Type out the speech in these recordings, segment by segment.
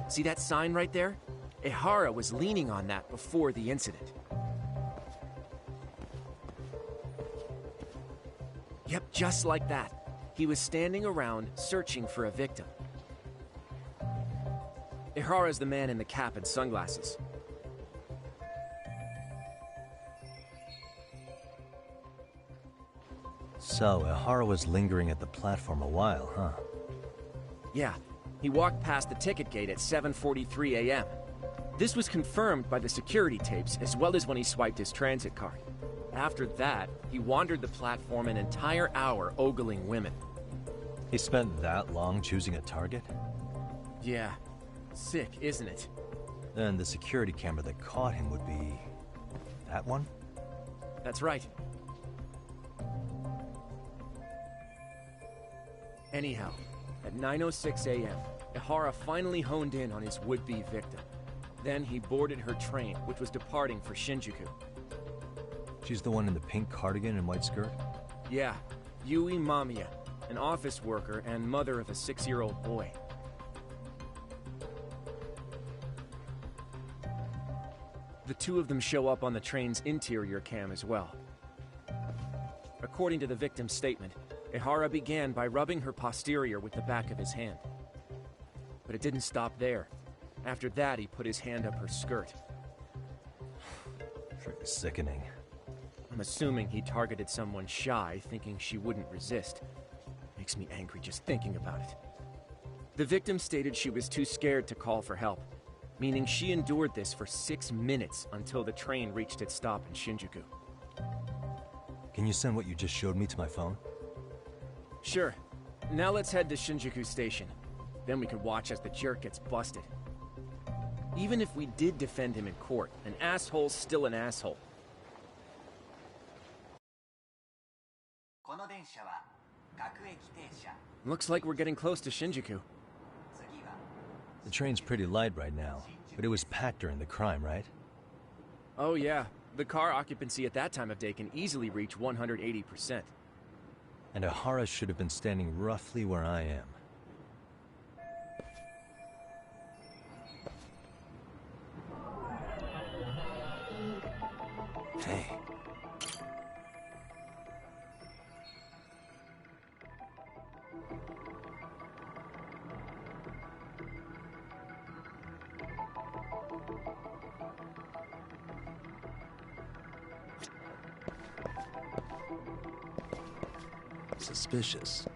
See that sign right there? Ihara was leaning on that before the incident. Yep, just like that. He was standing around searching for a victim. Ihara's the man in the cap and sunglasses. So, Ihara was lingering at the platform a while, huh? Yeah, he walked past the ticket gate at 7:43 a.m. This was confirmed by the security tapes as well as when he swiped his transit card. After that, he wandered the platform an entire hour ogling women. He spent that long choosing a target? Yeah. Sick, isn't it? Then the security camera that caught him would be... that one? That's right. Anyhow, at 9:06 a.m., Ihara finally honed in on his would-be victim. Then he boarded her train, which was departing for Shinjuku. She's the one in the pink cardigan and white skirt? Yeah, Yui Mamiya, an office worker and mother of a 6-year-old boy. The two of them show up on the train's interior cam as well. According to the victim's statement, Ihara began by rubbing her posterior with the back of his hand. But it didn't stop there. After that, he put his hand up her skirt. Pretty sickening. I'm assuming he targeted someone shy, thinking she wouldn't resist. Makes me angry just thinking about it. The victim stated she was too scared to call for help, meaning she endured this for 6 minutes until the train reached its stop in Shinjuku. Can you send what you just showed me to my phone? Sure. Now let's head to Shinjuku Station. Then we can watch as the jerk gets busted. Even if we did defend him in court, an asshole's still an asshole. Looks like we're getting close to Shinjuku. The train's pretty light right now, but it was packed during the crime, right? Oh yeah, the car occupancy at that time of day can easily reach 180%. And Ihara should have been standing roughly where I am. Hey. Suspicious.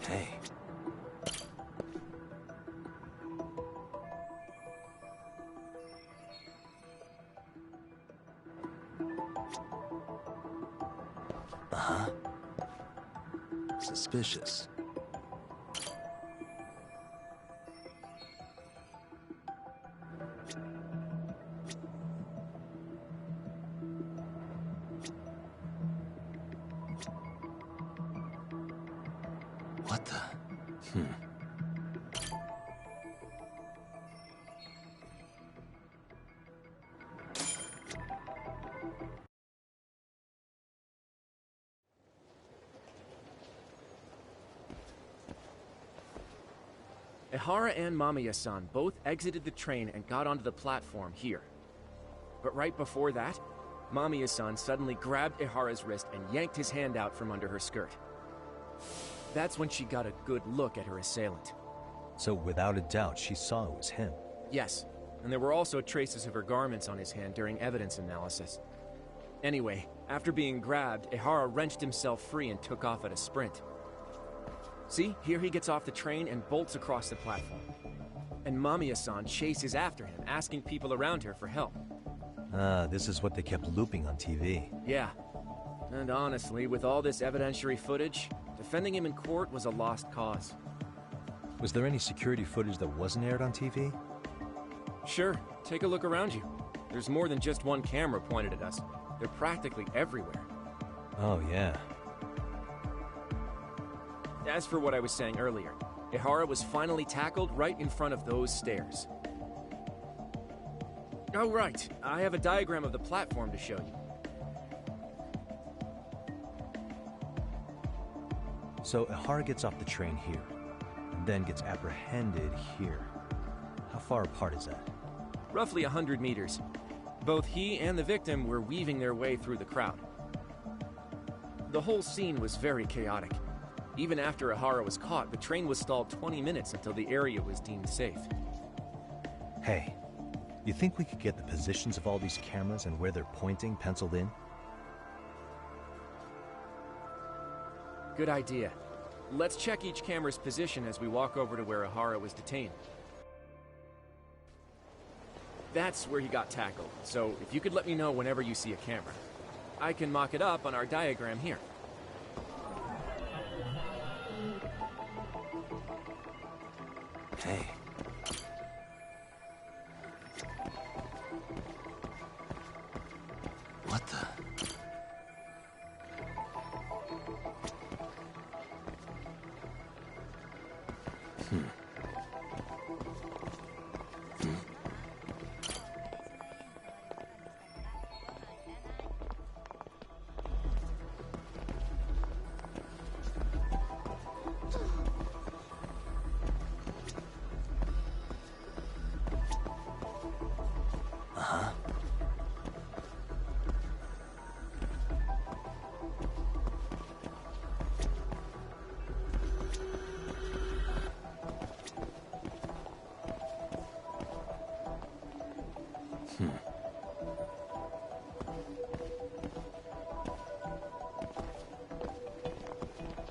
Hey. Uh-huh. Suspicious. What the? Ihara and Mamiya-san both exited the train and got onto the platform here. But right before that, Mamiya-san suddenly grabbed Ihara's wrist and yanked his hand out from under her skirt. That's when she got a good look at her assailant. So without a doubt, she saw it was him. Yes, and there were also traces of her garments on his hand during evidence analysis. Anyway, after being grabbed, Ihara wrenched himself free and took off at a sprint. See, here he gets off the train and bolts across the platform. And Mamiya-san chases after him, asking people around her for help. Ah, this is what they kept looping on TV. Yeah. And honestly, with all this evidentiary footage, defending him in court was a lost cause. Was there any security footage that wasn't aired on TV? Sure, take a look around you. There's more than just one camera pointed at us. They're practically everywhere. Oh, yeah. As for what I was saying earlier, Ihara was finally tackled right in front of those stairs. Oh, right. I have a diagram of the platform to show you. So Ihara gets off the train here, and then gets apprehended here. How far apart is that? Roughly 100 meters. Both he and the victim were weaving their way through the crowd. The whole scene was very chaotic. Even after Ihara was caught, the train was stalled 20 minutes until the area was deemed safe. Hey, you think we could get the positions of all these cameras and where they're pointing penciled in? Good idea. Let's check each camera's position as we walk over to where Ihara was detained. That's where he got tackled, so if you could let me know whenever you see a camera. I can mock it up on our diagram here. Hey. What the?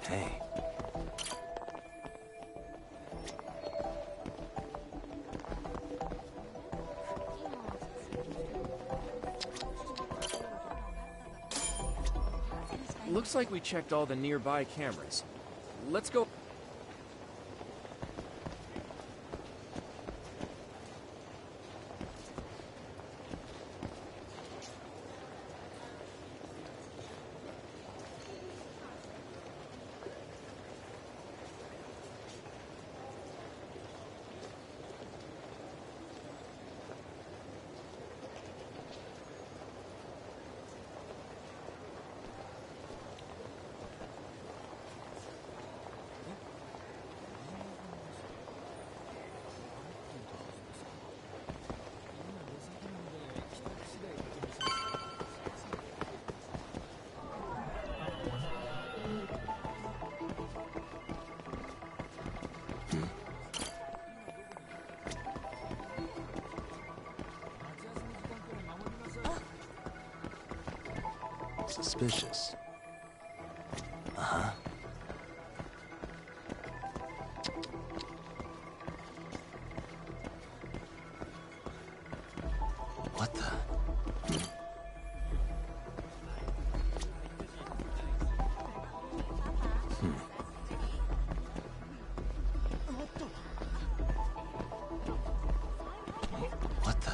Hey. Looks like we checked all the nearby cameras. Let's go. Suspicious. Uh-huh. What the? What the?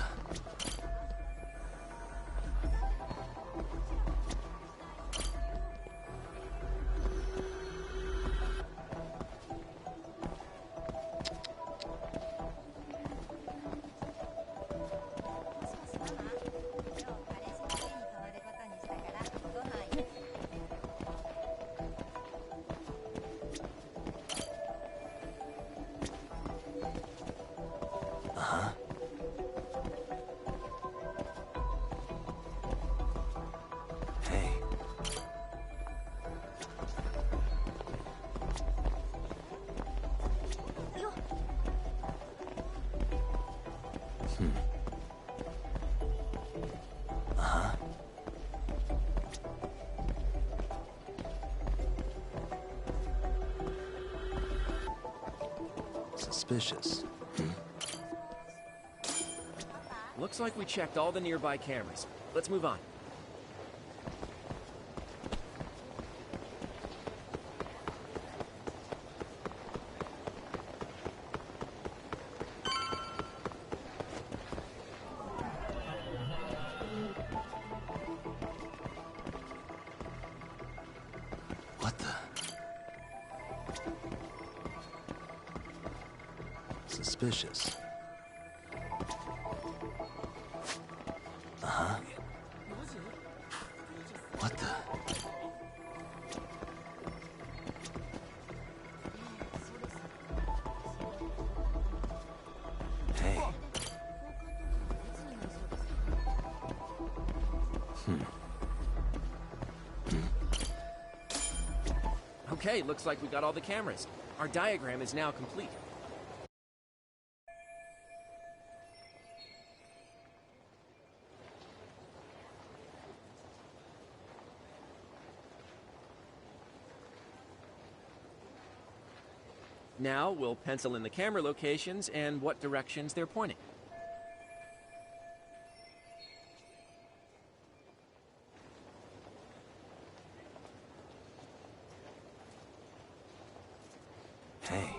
Uh-huh. Suspicious. Looks like we checked all the nearby cameras. Let's move on. What the? Suspicious. Uh-huh. What the? Hey. Okay, looks like we got all the cameras. Our diagram is now complete. Now we'll pencil in the camera locations and what directions they're pointing. Hey.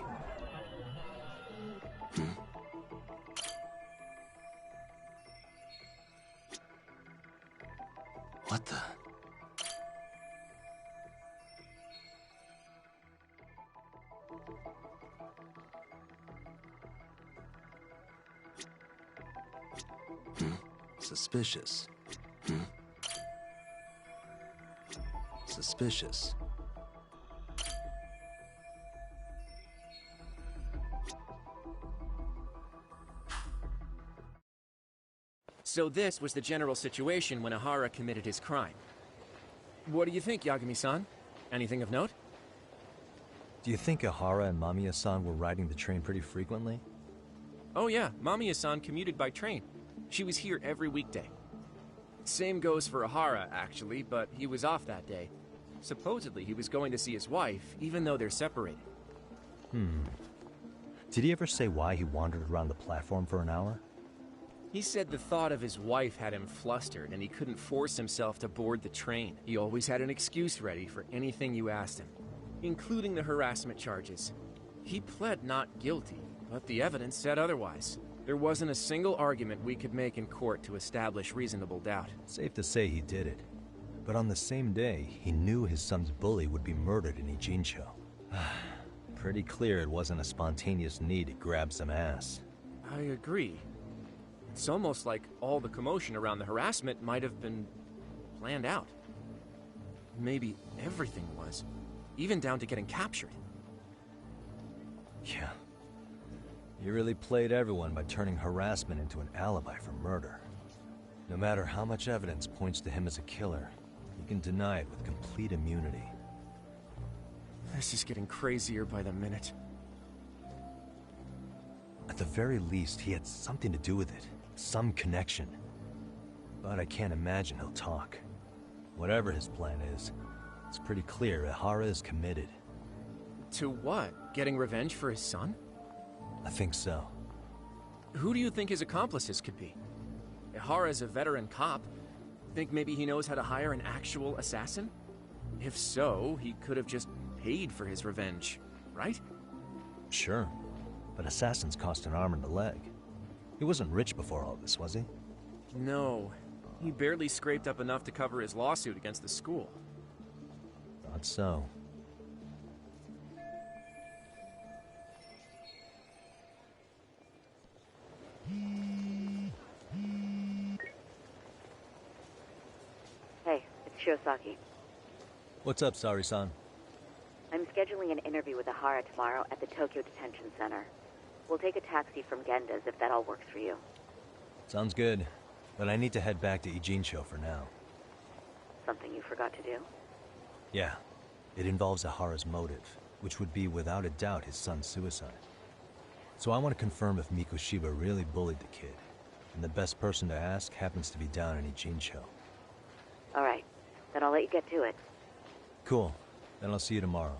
What the? Suspicious. Suspicious. So this was the general situation when Ihara committed his crime. What do you think, Yagami-san? Anything of note? Do you think Ihara and Mamiya-san were riding the train pretty frequently? Oh yeah, Mamiya-san commuted by train. She was here every weekday. Same goes for Ihara, actually, but he was off that day. Supposedly he was going to see his wife, even though they're separated. Did he ever say why he wandered around the platform for an hour? He said the thought of his wife had him flustered and he couldn't force himself to board the train. He always had an excuse ready for anything you asked him, including the harassment charges. He pled not guilty, but the evidence said otherwise. There wasn't a single argument we could make in court to establish reasonable doubt. Safe to say he did it. But on the same day, he knew his son's bully would be murdered in Ijincho. Pretty clear it wasn't a spontaneous need to grab some ass. I agree. It's almost like all the commotion around the harassment might have been planned out. Maybe everything was, even down to getting captured. Yeah. You really played everyone by turning harassment into an alibi for murder. No matter how much evidence points to him as a killer, you can deny it with complete immunity. This is getting crazier by the minute. At the very least, he had something to do with it. Some connection. But I can't imagine he'll talk. Whatever his plan is, it's pretty clear Ihara is committed. To what? Getting revenge for his son? I think so. Who do you think his accomplices could be? Ihara's a veteran cop. Think maybe he knows how to hire an actual assassin? If so, he could have just paid for his revenge, right? Sure. But assassins cost an arm and a leg. He wasn't rich before all this, was he? No. He barely scraped up enough to cover his lawsuit against the school. Thought so. Hey, it's Shiosaki. What's up, Sari-san? I'm scheduling an interview with Ihara tomorrow at the Tokyo Detention Center. We'll take a taxi from Genda's if that all works for you. Sounds good. But I need to head back to Ijincho for now. Something you forgot to do? Yeah. It involves Ihara's motive, which would be without a doubt his son's suicide. So I want to confirm if Mikoshiba really bullied the kid. And the best person to ask happens to be down in Ichincho. All right. Then I'll let you get to it. Cool. Then I'll see you tomorrow.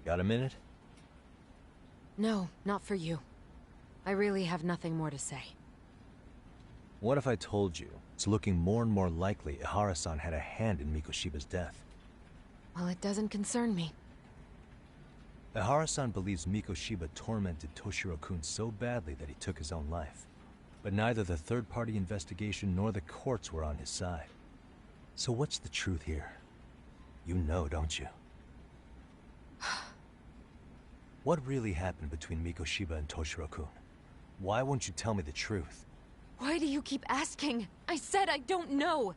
Got a minute? No, not for you. I really have nothing more to say. What if I told you it's looking more and more likely Ihara-san had a hand in Mikoshiba's death? Well, it doesn't concern me. Ihara-san believes Mikoshiba tormented Toshiro-kun so badly that he took his own life. But neither the third-party investigation nor the courts were on his side. So what's the truth here? You know, don't you? What really happened between Mikoshiba and Toshiro-kun? Why won't you tell me the truth? Why do you keep asking? I said I don't know!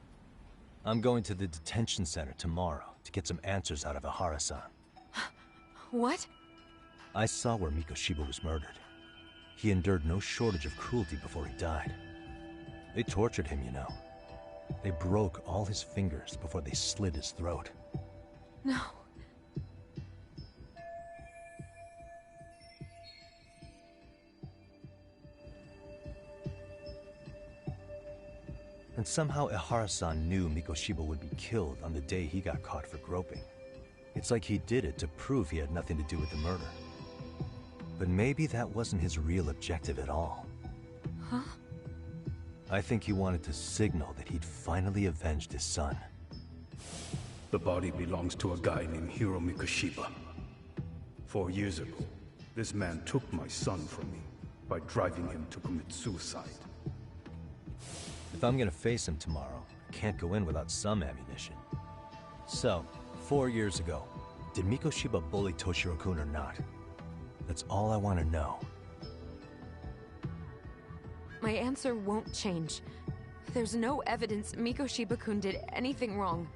I'm going to the detention center tomorrow to get some answers out of Ihara-san. What? I saw where Mikoshiba was murdered. He endured no shortage of cruelty before he died. They tortured him, you know. They broke all his fingers before they slit his throat. No. And somehow Ihara-san knew Mikoshiba would be killed on the day he got caught for groping. It's like he did it to prove he had nothing to do with the murder. But maybe that wasn't his real objective at all. Huh? I think he wanted to signal that he'd finally avenged his son. The body belongs to a guy named Hiro Mikoshiba. 4 years ago, this man took my son from me by driving him to commit suicide. If I'm gonna face him tomorrow, I can't go in without some ammunition. So, 4 years ago, did Mikoshiba bully Toshiro-kun or not? That's all I want to know. My answer won't change. There's no evidence Mikoshiba-kun did anything wrong.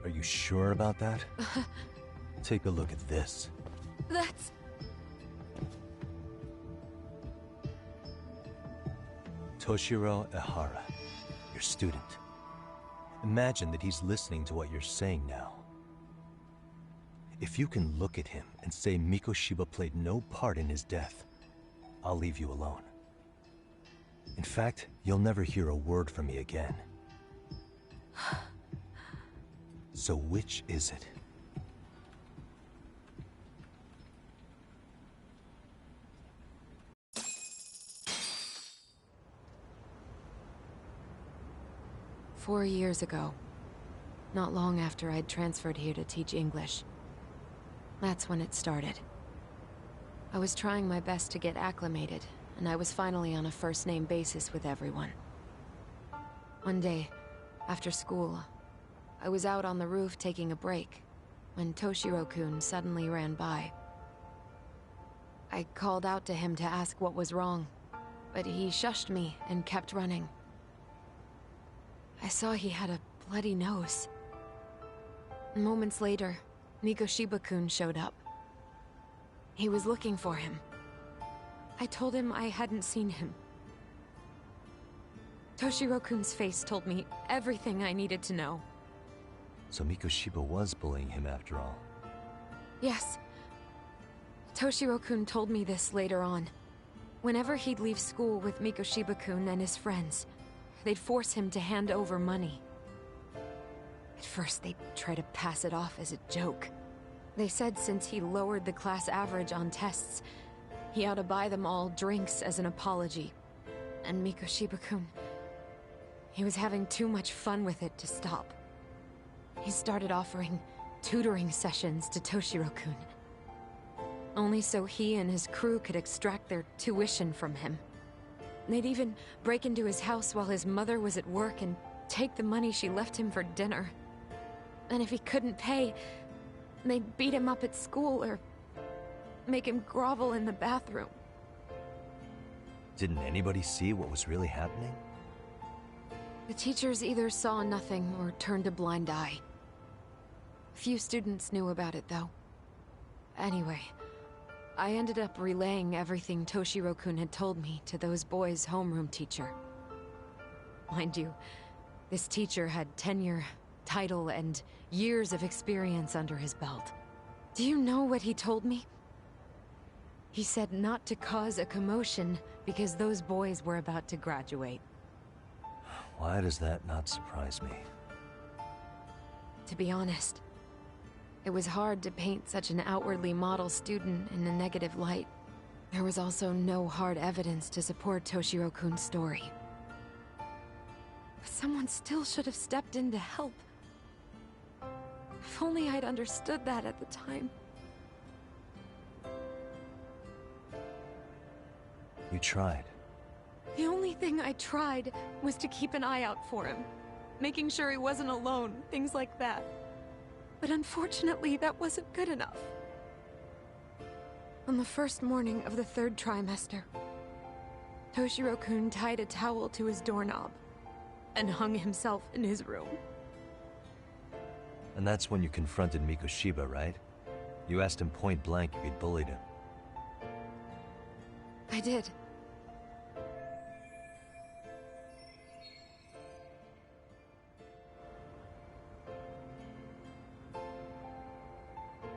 Are you sure about that? Take a look at this. That's... Toshiro Ihara, your student. Imagine that he's listening to what you're saying now. If you can look at him and say Mikoshiba played no part in his death, I'll leave you alone. In fact, you'll never hear a word from me again. So which is it? "4 years ago, not long after I'd transferred here to teach English. That's when it started. I was trying my best to get acclimated, and I was finally on a first-name basis with everyone. One day, after school, I was out on the roof taking a break, when Toshiro-kun suddenly ran by. I called out to him to ask what was wrong, but he shushed me and kept running. I saw he had a bloody nose. Moments later, Mikoshiba-kun showed up. He was looking for him. I told him I hadn't seen him. Toshiro-kun's face told me everything I needed to know. So Mikoshiba was bullying him after all. Yes. Toshiro-kun told me this later on. Whenever he'd leave school with Mikoshiba-kun and his friends, they'd force him to hand over money. At first, they'd try to pass it off as a joke. They said since he lowered the class average on tests, he ought to buy them all drinks as an apology. And Mikoshiba-kun, he was having too much fun with it to stop. He started offering tutoring sessions to Toshiro-kun. Only so he and his crew could extract their tuition from him. They'd even break into his house while his mother was at work and take the money she left him for dinner. And if he couldn't pay, they'd beat him up at school or make him grovel in the bathroom. Didn't anybody see what was really happening? The teachers either saw nothing or turned a blind eye. Few students knew about it, though. Anyway, I ended up relaying everything Toshiro-kun had told me to those boys' homeroom teacher. Mind you, this teacher had tenure, title, and years of experience under his belt. Do you know what he told me? He said not to cause a commotion because those boys were about to graduate. Why does that not surprise me? To be honest, it was hard to paint such an outwardly model student in a negative light. There was also no hard evidence to support Toshiro-kun's story. But someone still should have stepped in to help. If only I'd understood that at the time. You tried. The only thing I tried was to keep an eye out for him, making sure he wasn't alone, things like that. But unfortunately, that wasn't good enough. On the first morning of the 3rd trimester, Toshiro-kun tied a towel to his doorknob and hung himself in his room. And that's when you confronted Mikoshiba, right? You asked him point blank if he'd bullied him. I did.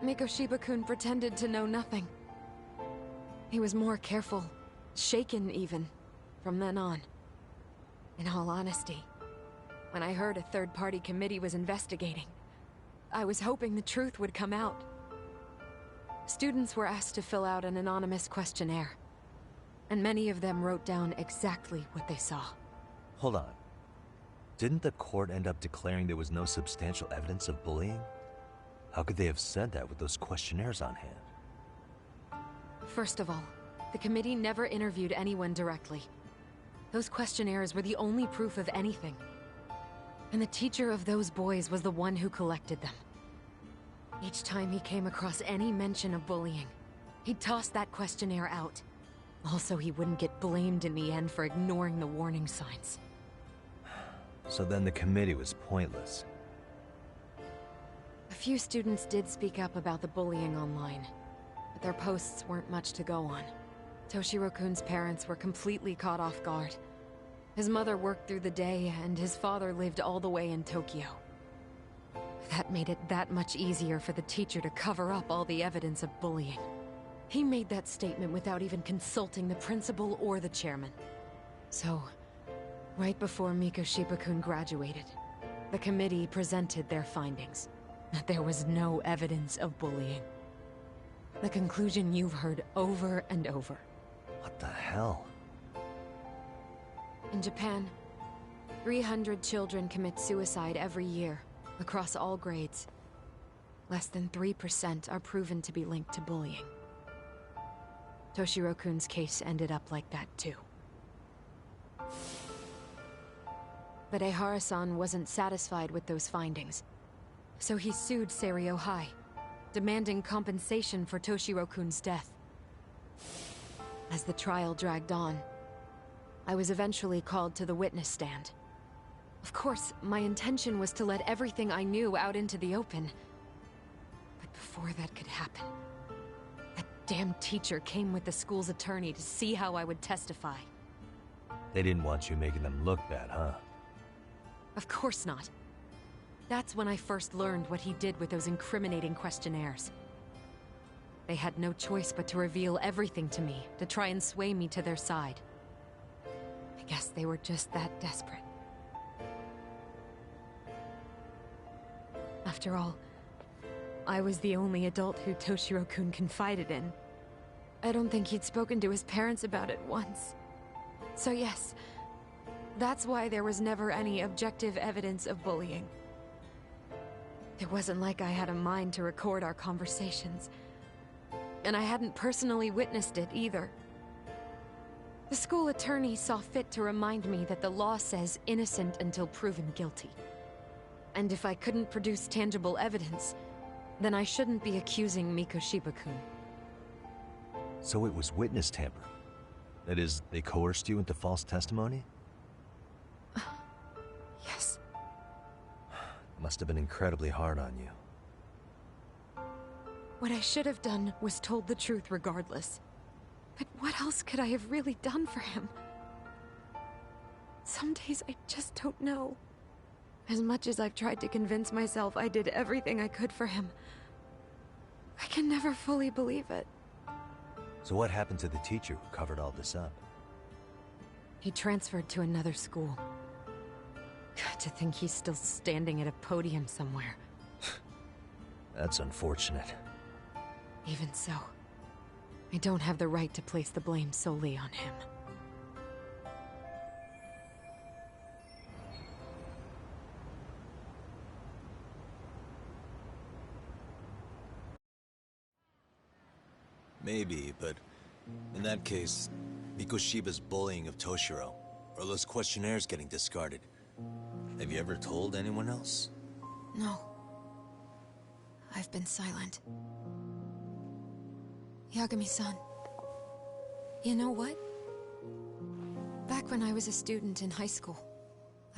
Mikoshiba-kun pretended to know nothing. He was more careful, shaken even, from then on. In all honesty, when I heard a third-party committee was investigating, I was hoping the truth would come out. Students were asked to fill out an anonymous questionnaire, and many of them wrote down exactly what they saw. Hold on. Didn't the court end up declaring there was no substantial evidence of bullying? How could they have said that with those questionnaires on hand? First of all, the committee never interviewed anyone directly. Those questionnaires were the only proof of anything. And the teacher of those boys was the one who collected them. Each time he came across any mention of bullying, he'd toss that questionnaire out. Also, he wouldn't get blamed in the end for ignoring the warning signs. So then the committee was pointless. A few students did speak up about the bullying online, but their posts weren't much to go on. Toshiro-kun's parents were completely caught off guard. His mother worked through the day, and his father lived all the way in Tokyo. That made it that much easier for the teacher to cover up all the evidence of bullying. He made that statement without even consulting the principal or the chairman. So, right before Mikoshiba-kun graduated, the committee presented their findings. That there was no evidence of bullying. The conclusion you've heard over and over. What the hell? In Japan, 300 children commit suicide every year, across all grades. Less than 3% are proven to be linked to bullying. Toshiro-kun's case ended up like that too. But Ehara-san wasn't satisfied with those findings, so he sued Seiryo High, demanding compensation for Toshiro-kun's death. As the trial dragged on, I was eventually called to the witness stand. Of course, my intention was to let everything I knew out into the open. But before that could happen, that damn teacher came with the school's attorney to see how I would testify. They didn't want you making them look bad, huh? Of course not. That's when I first learned what he did with those incriminating questionnaires. They had no choice but to reveal everything to me, to try and sway me to their side. I guess they were just that desperate. After all, I was the only adult who Toshiro-kun confided in. I don't think he'd spoken to his parents about it once. So yes, that's why there was never any objective evidence of bullying. It wasn't like I had a mind to record our conversations. And I hadn't personally witnessed it either. The school attorney saw fit to remind me that the law says innocent until proven guilty. And if I couldn't produce tangible evidence, then I shouldn't be accusing Mikoshiba-kun. So it was witness tampering. That is, they coerced you into false testimony? Yes. Must have been incredibly hard on you. What I should have done was told the truth regardless. But what else could I have really done for him? Some days I just don't know. As much as I've tried to convince myself I did everything I could for him, I can never fully believe it. So what happened to the teacher who covered all this up? He transferred to another school. To think he's still standing at a podium somewhere. That's unfortunate. Even so, I don't have the right to place the blame solely on him. Maybe, but in that case, Mikoshiba's bullying of Toshiro, or those questionnaires getting discarded. Have you ever told anyone else? No. I've been silent. Yagami-san, you know what? Back when I was a student in high school,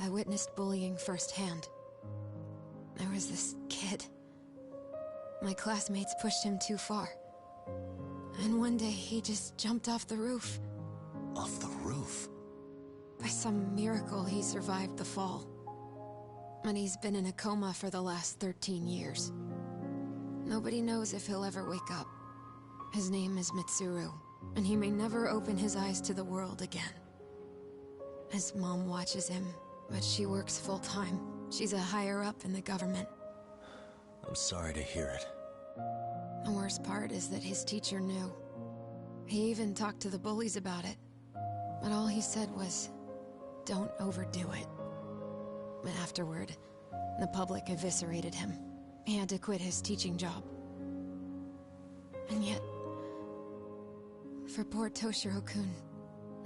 I witnessed bullying firsthand. There was this kid. My classmates pushed him too far. And one day he just jumped off the roof. Off the roof? By some miracle, he survived the fall. And he's been in a coma for the last 13 years. Nobody knows if he'll ever wake up. His name is Mitsuru, and he may never open his eyes to the world again. His mom watches him, but she works full-time. She's a higher-up in the government. I'm sorry to hear it. The worst part is that his teacher knew. He even talked to the bullies about it. But all he said was, don't overdo it. But afterward, the public eviscerated him. He had to quit his teaching job. And yet, for poor Toshiro-kun,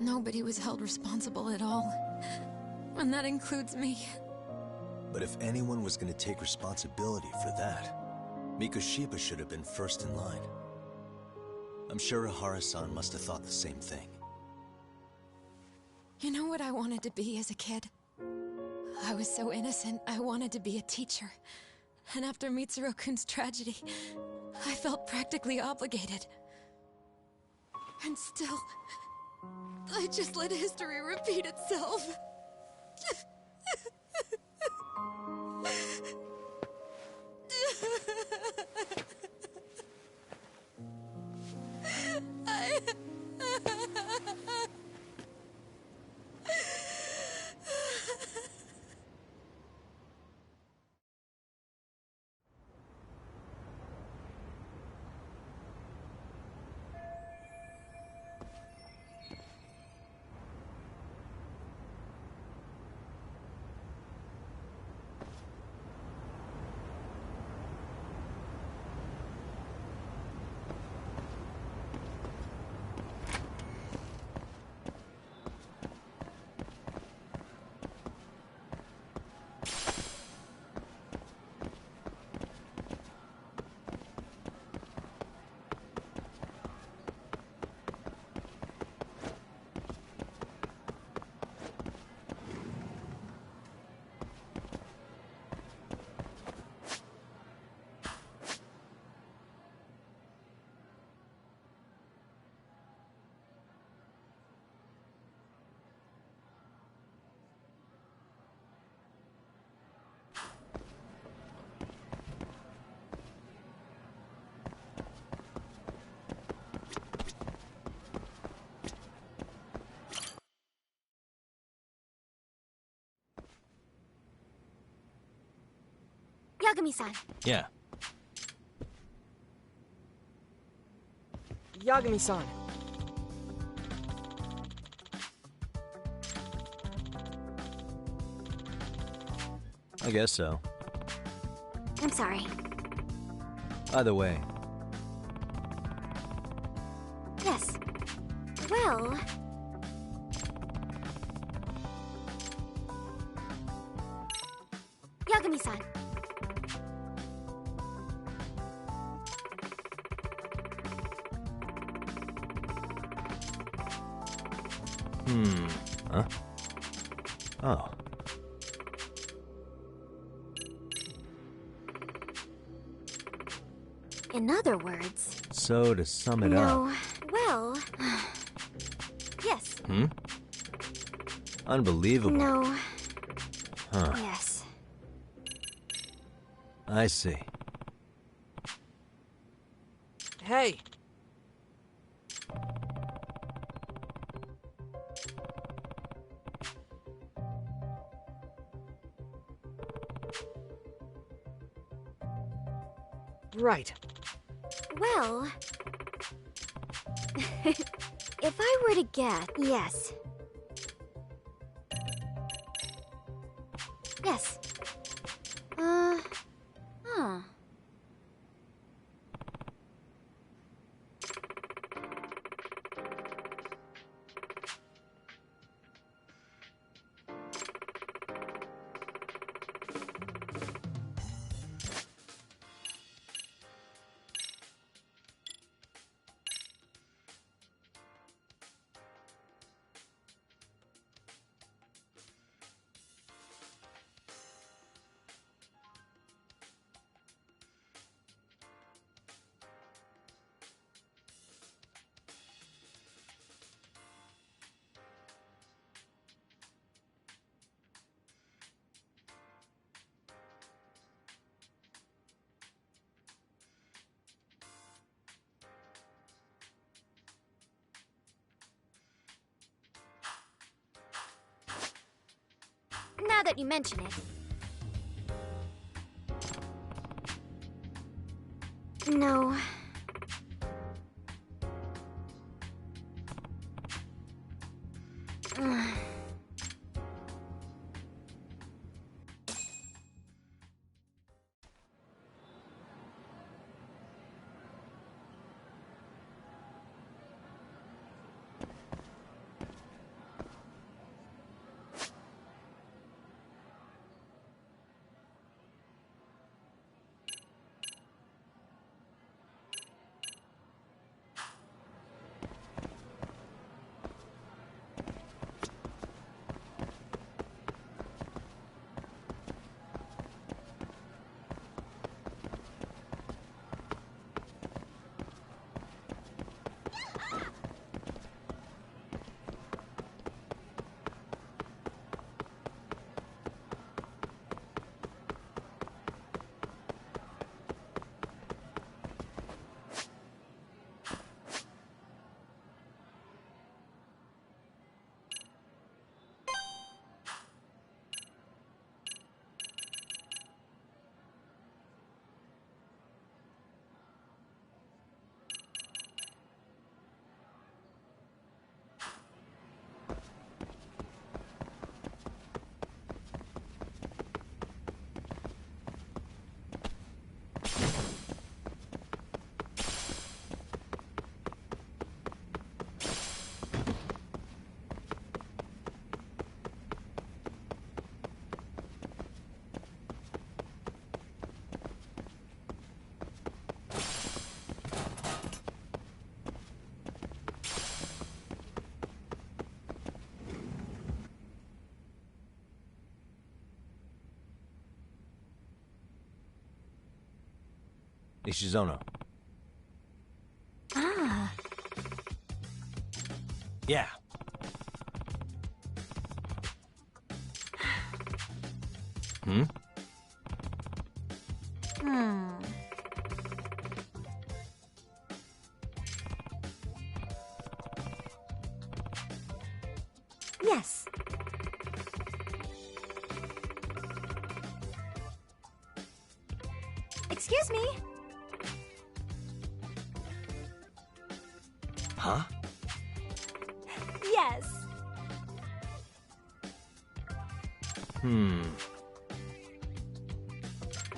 nobody was held responsible at all. And that includes me. But if anyone was going to take responsibility for that, Mikoshiba should have been first in line. I'm sure Ehara-san must have thought the same thing. You know what I wanted to be as a kid? I was so innocent, I wanted to be a teacher. And after Mitsuru-kun's tragedy, I felt practically obligated. And still, I just let history repeat itself. 」 . 」 . 」 . 」 . 」 . 」 . 」 . 」 . 」 . 」 . 」 . 」 . 」 . 」 . 」 . 」 . 」 . 」 . 」 . 」 . 」 . 」 . 」 . 」 . 」 . 」 . 」 . 」 . 」Yagami-san. Yeah. Yagami-san. I guess so. I'm sorry. Either way, Yes. Well... Yagami-san. Huh? Oh. In other words... So, to sum it up... No, well... Yes. Unbelievable. No. Huh. Yes. I see. Hey! Right. Well... if I were to guess... Yes. Yes. Huh. Now that you mention it. No. Ishizono. Ah. Yeah. Hmm? Yes. Excuse me. Huh? Yes.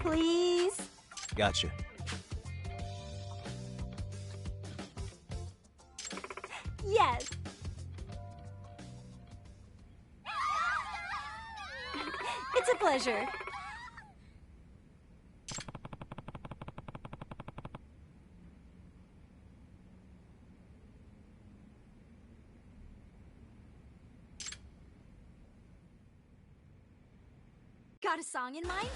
Please. Gotcha. Yes. It's a pleasure. Got a song in mind?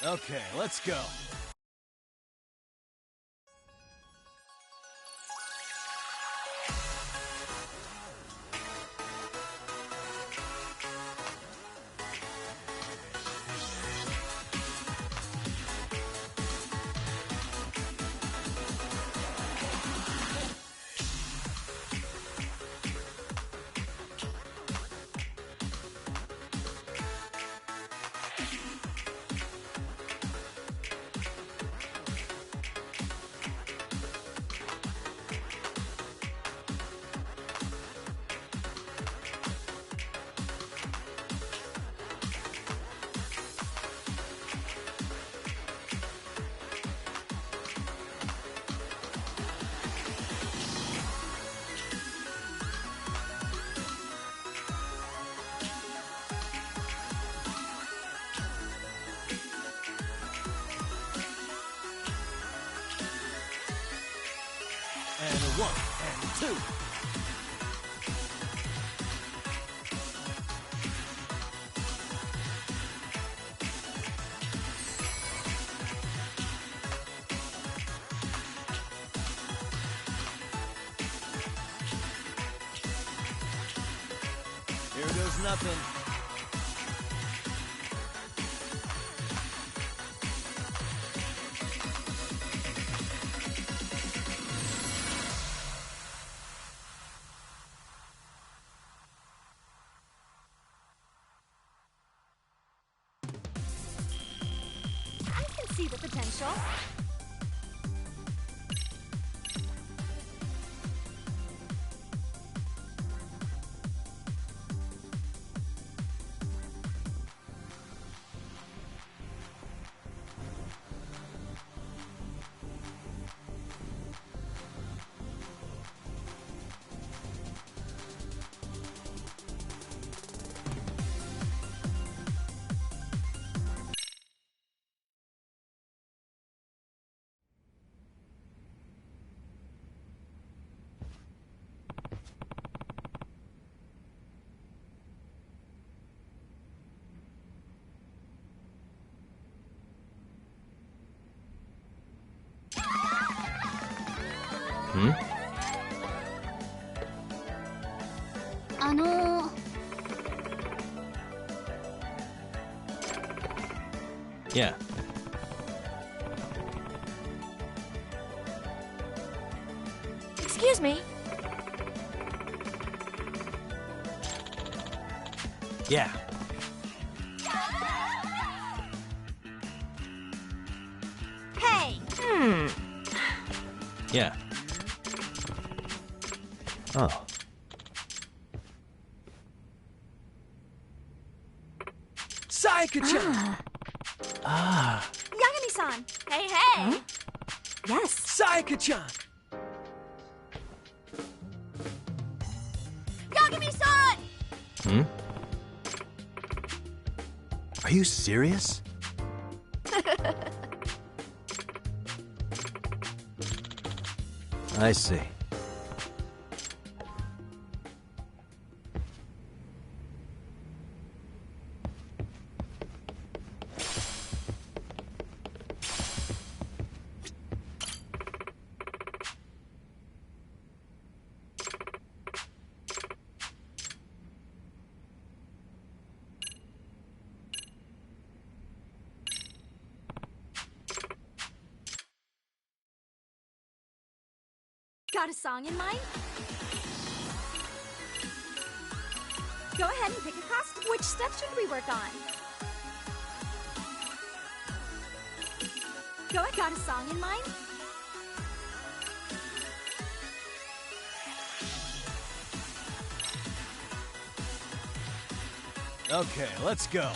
Okay, let's go. And a 1, and a 2. Here goes nothing. I can see the potential. Hmm? Yeah. Excuse me. Yeah. Hey. Yeah. Oh. Sayaka-chan! Yagami-san. Hey, hey. Yes. Sayaka-chan! Yagami-san. Hmm? Are you serious? I see. Got a song in mind? Go ahead and pick a costume. Which step should we work on? Got a song in mind? Okay, let's go.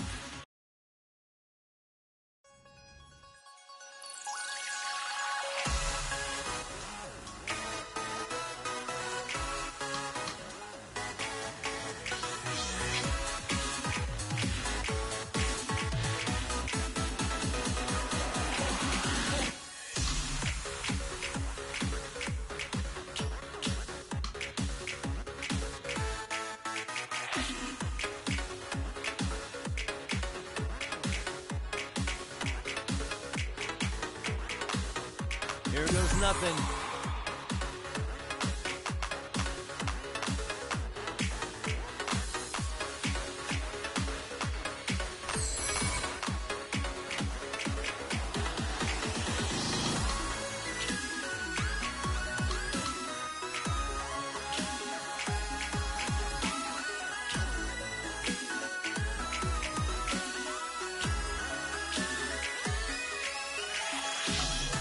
Here goes nothing.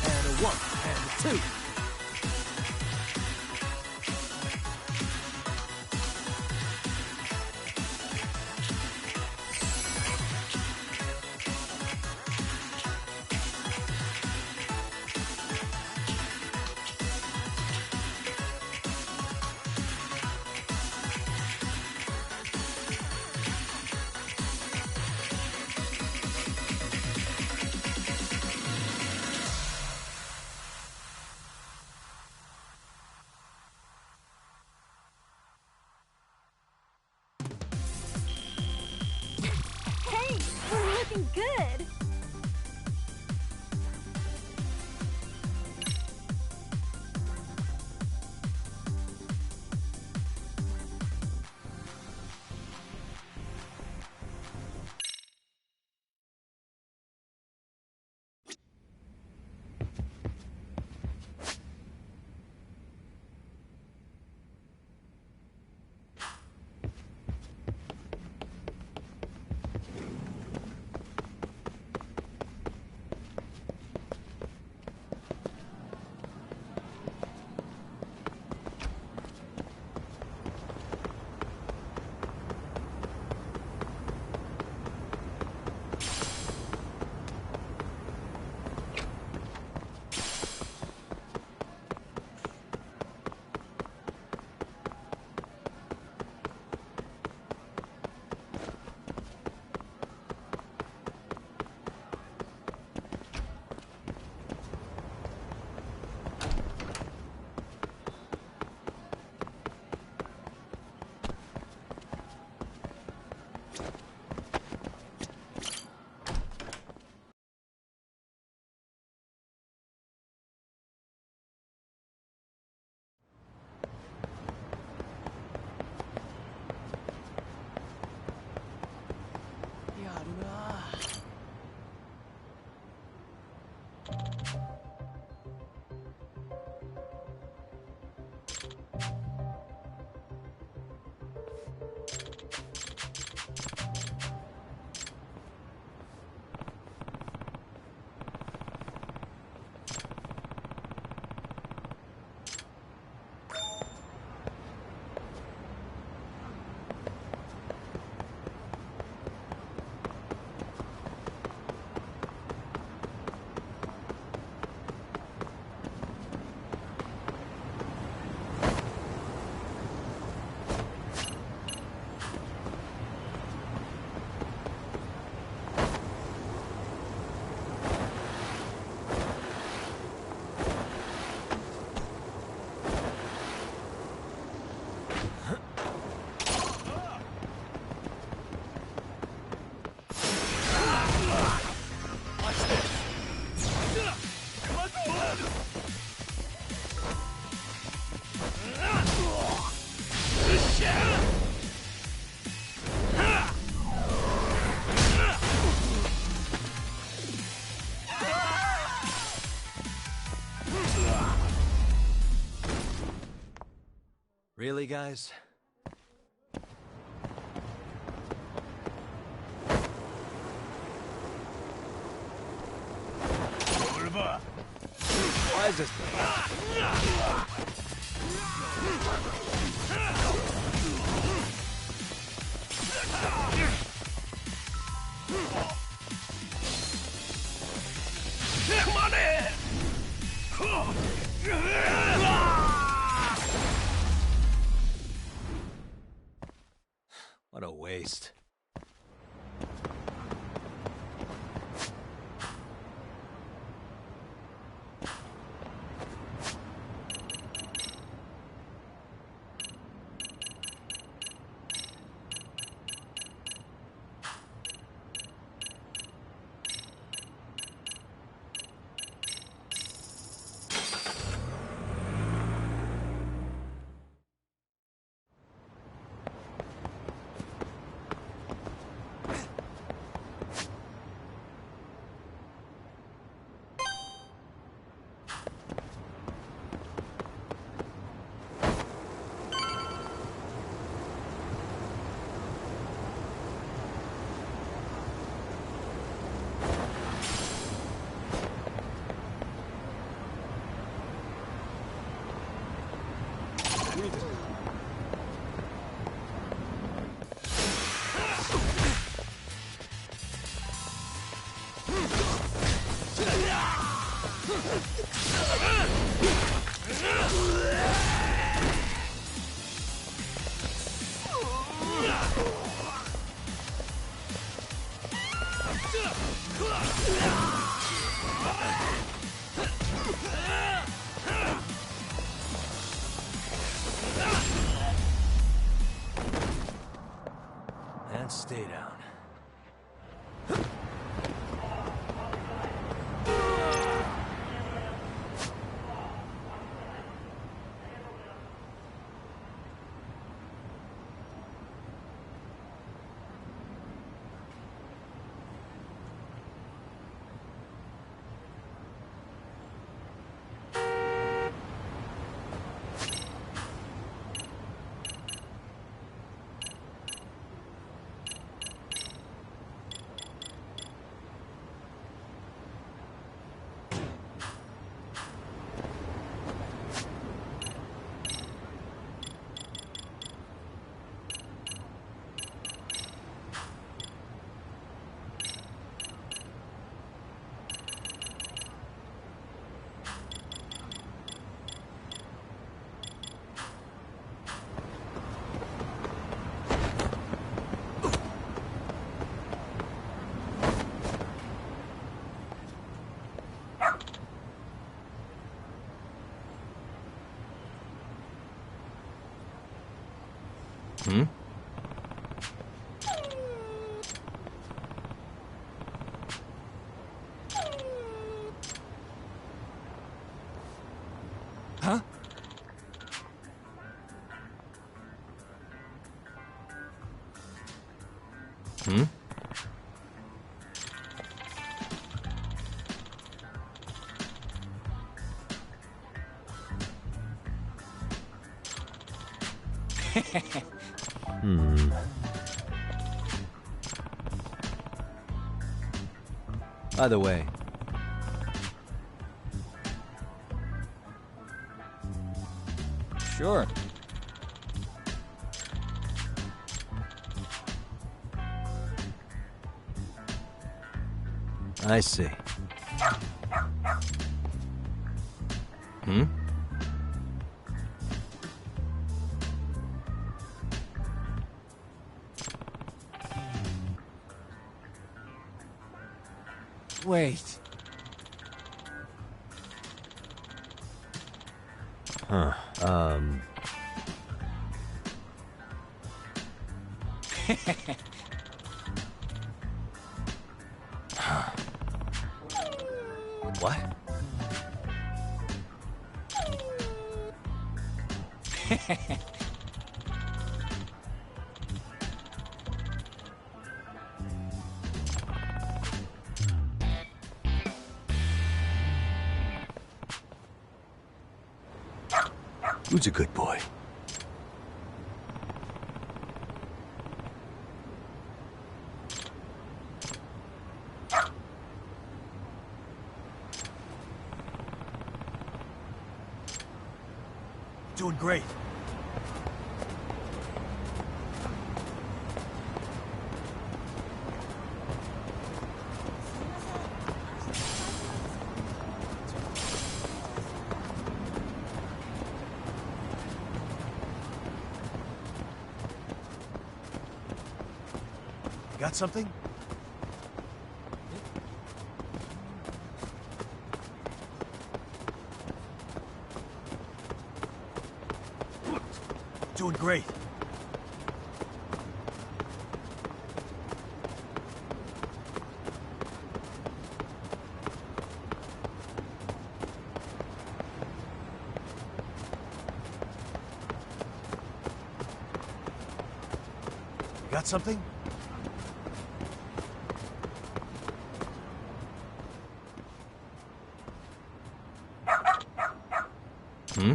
And a 1, and a 2. Hey, we're looking good. Really, guys? Why is this? Come on in! What a waste. And stay down. Hmm? Huh? Hmm? Hmm. By the way, Sure. I see. Hmm? Wait. Huh. What? Who's a good boy? Doing great. Got something? Doing great. Got something? Hmm?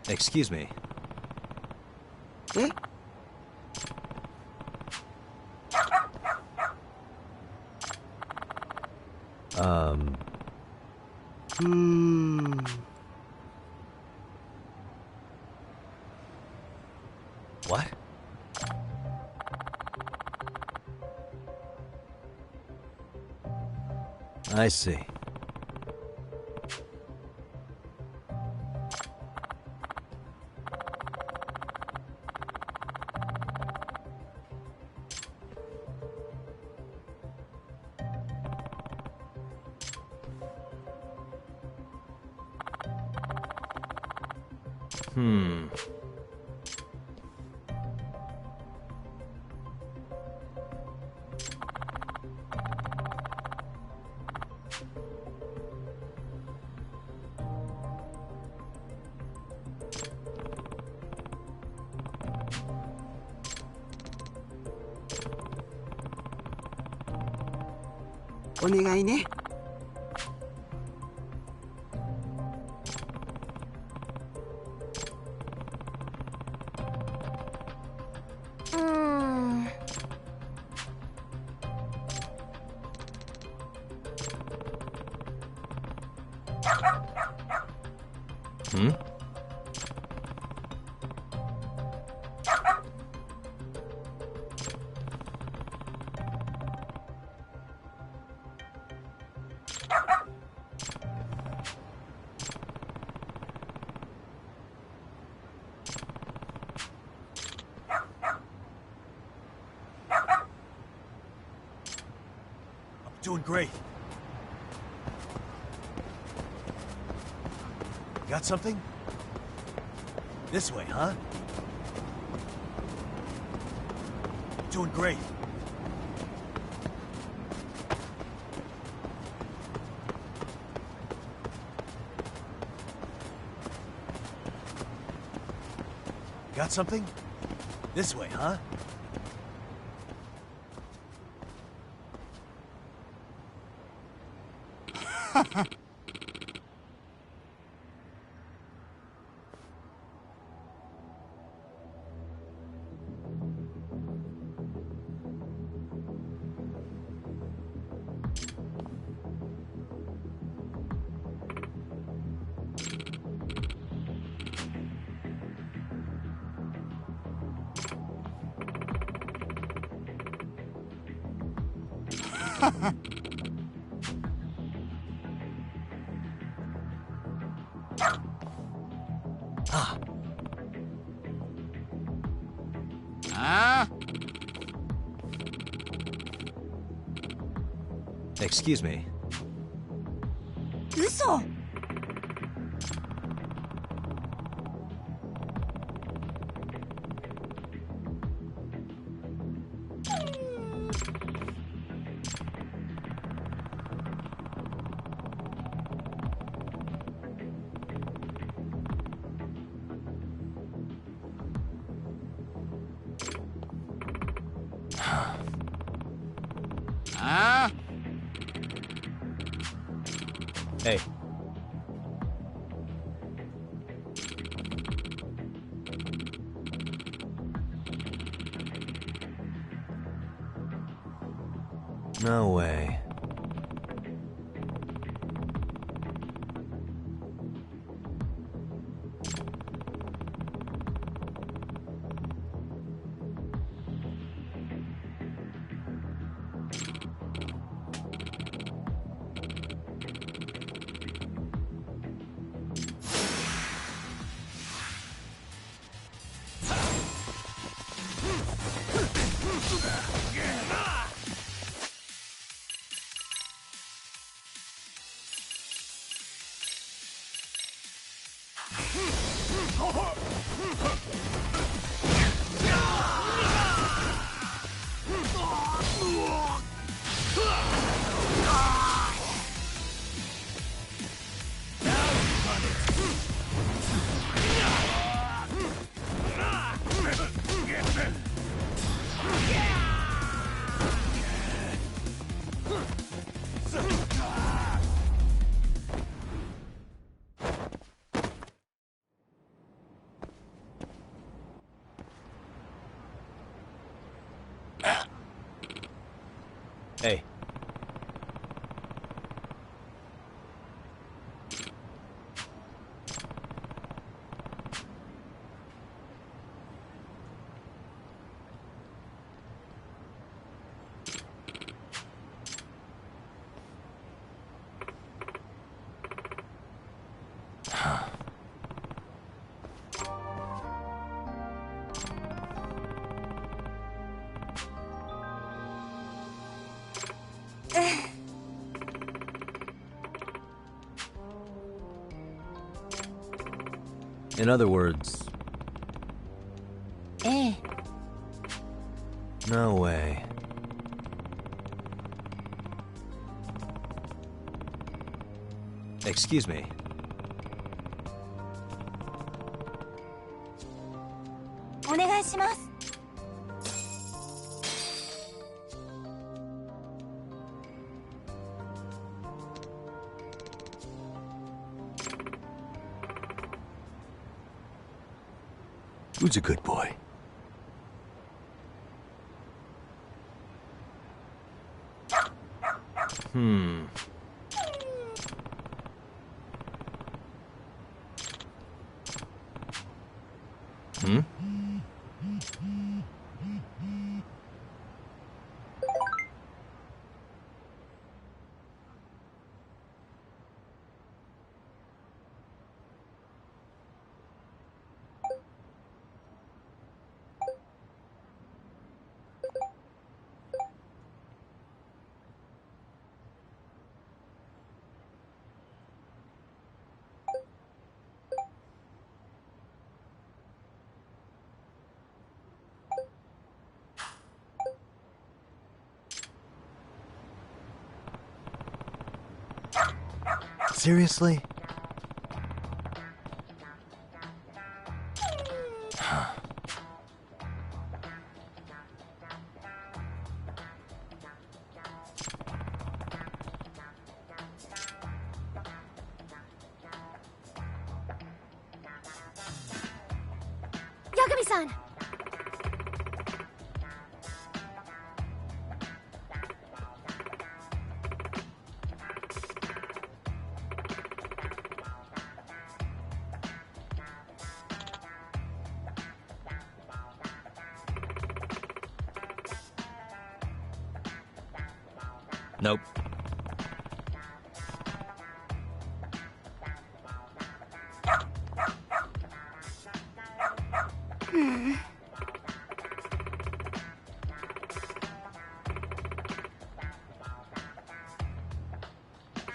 Excuse me. Eh? What? I see. Hmm. 오네가이네. Hmm? Doing great. Got something? This way, huh? Doing great. Got something? This way, huh? Excuse me. 嘘。 Hey. No way. Hey. In other words... No way. Excuse me. Who's a good boy? Hmm. Seriously? Yagami-san! Nope.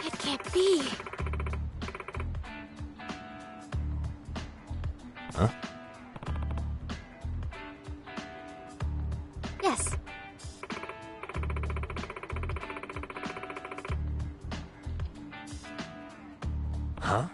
It can't be. Huh? Yes. Huh?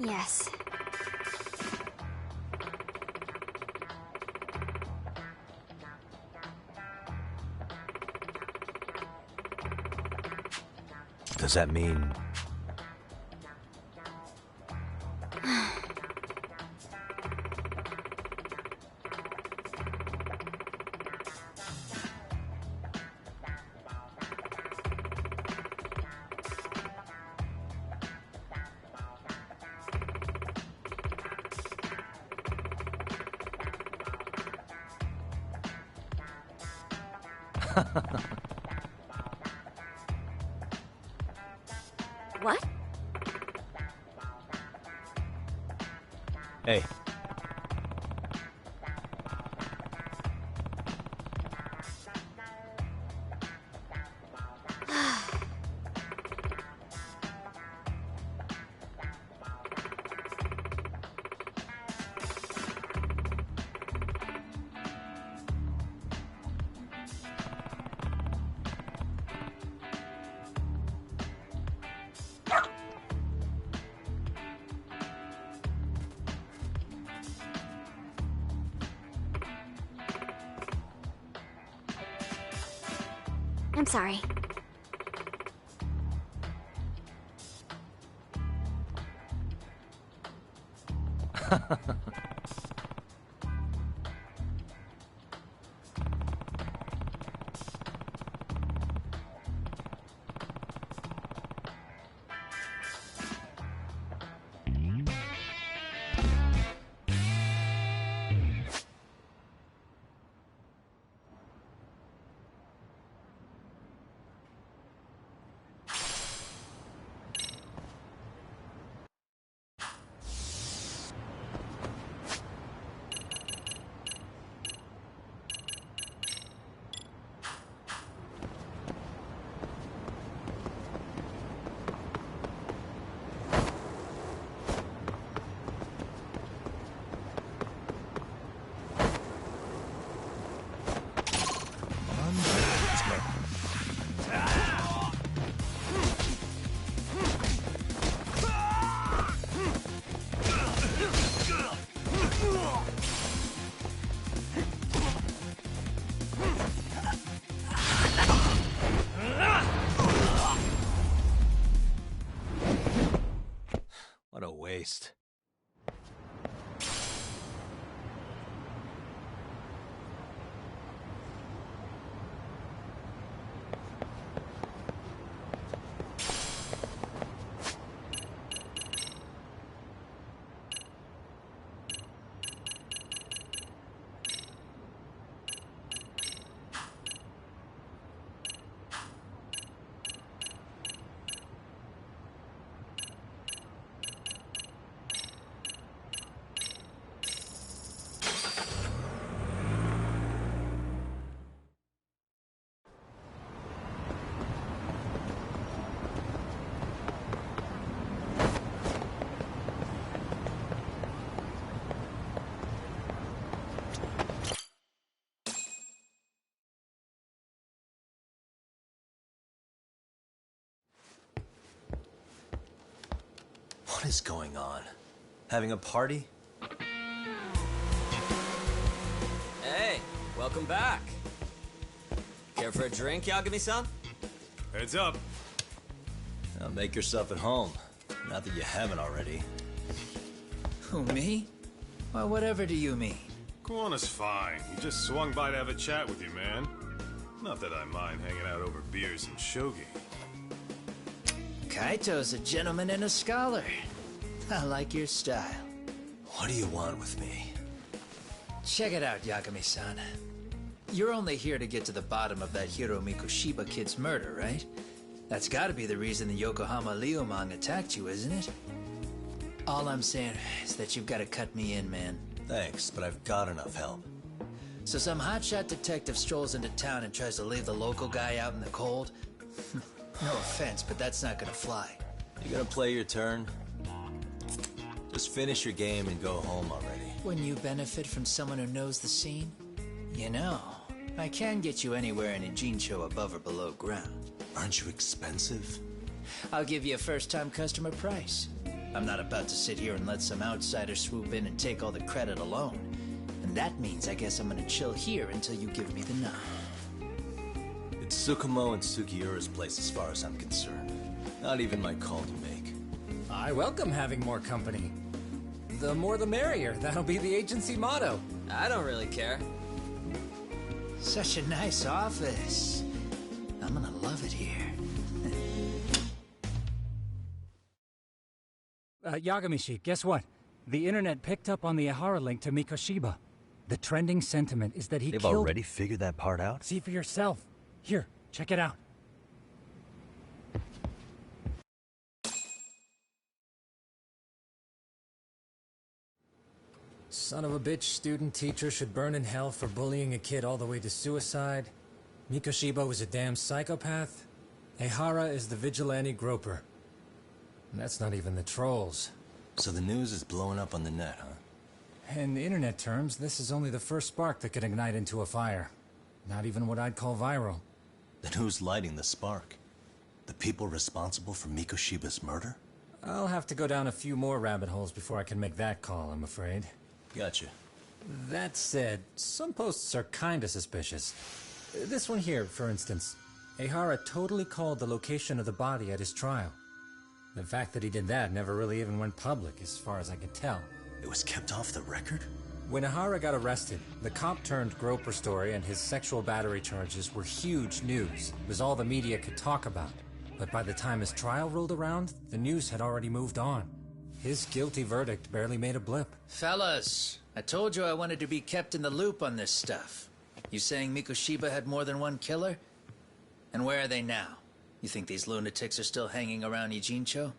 Yes. Does that mean... What? Hey. I'm sorry. What a waste. What is going on? Having a party? Hey, welcome back. Care for a drink, Yagami-san? Heads up. Now make yourself at home. Not that you haven't already. Who, me? Well, whatever do you mean? Kuwana's fine. He just swung by to have a chat with you, man. Not that I mind hanging out over beers and shogi. Kaito's a gentleman and a scholar. I like your style. What do you want with me? Check it out, Yagami-san. You're only here to get to the bottom of that Hiro Mikushiba kid's murder, right? That's gotta be the reason the Yokohama Liumang attacked you, isn't it? All I'm saying is that you've gotta cut me in, man. Thanks, but I've got enough help. So some hotshot detective strolls into town and tries to leave the local guy out in the cold? No offense, but that's not gonna fly. You gonna play your turn? Just finish your game and go home already. Wouldn't you benefit from someone who knows the scene? You know, I can get you anywhere in a Jincho above or below ground. Aren't you expensive? I'll give you a first-time customer price. I'm not about to sit here and let some outsider swoop in and take all the credit alone. And that means I guess I'm gonna chill here until you give me the nod. It's Tsukumo and Sugiura's place as far as I'm concerned. Not even my call to make. I welcome having more company. The more the merrier. That'll be the agency motto. I don't really care. Such a nice office. I'm gonna love it here. Yagamishi, guess what? The internet picked up on the Ihara link to Mikoshiba. The trending sentiment is that They've already figured that part out? See for yourself. Here, check it out. Son of a bitch student teacher should burn in hell for bullying a kid all the way to suicide. Mikoshiba was a damn psychopath. Ehara is the vigilante groper. And that's not even the trolls. So the news is blowing up on the net, huh? In internet terms, this is only the first spark that could ignite into a fire. Not even what I'd call viral. Then who's lighting the spark? The people responsible for Mikoshiba's murder? I'll have to go down a few more rabbit holes before I can make that call, I'm afraid. Gotcha. That said, some posts are kinda suspicious. This one here, for instance. Ehara totally called the location of the body at his trial. The fact that he did that never really even went public, as far as I can tell. It was kept off the record? When Ehara got arrested, the cop-turned-groper story and his sexual battery charges were huge news. It was all the media could talk about. But by the time his trial rolled around, the news had already moved on. His guilty verdict barely made a blip. Fellas, I told you I wanted to be kept in the loop on this stuff. You saying Mikoshiba had more than one killer? And where are they now? You think these lunatics are still hanging around Ijincho?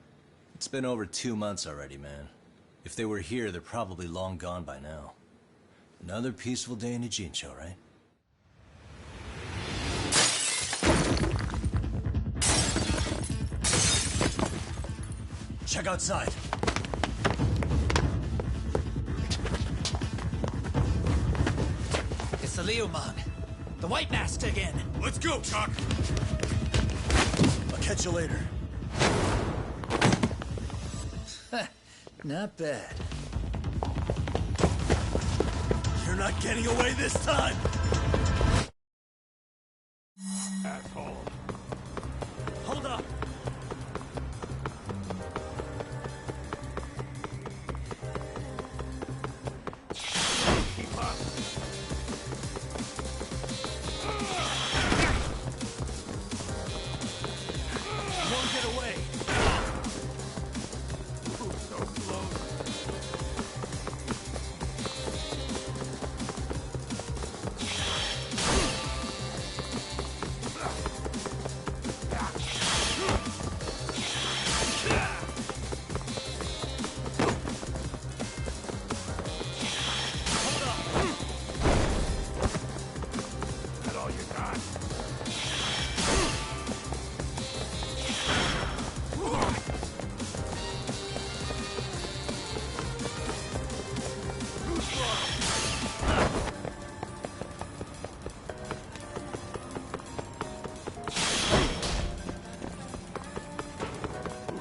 It's been over 2 months already, man. If they were here, they're probably long gone by now. Another peaceful day in Ijincho, right? Check outside. It's the Liumang. The White Mask again. Let's go, Chuck. I'll catch you later. Not bad. You're not getting away this time! Asshole. Hold up! Keep up. You won't get away! Ooh, so close. That all you got?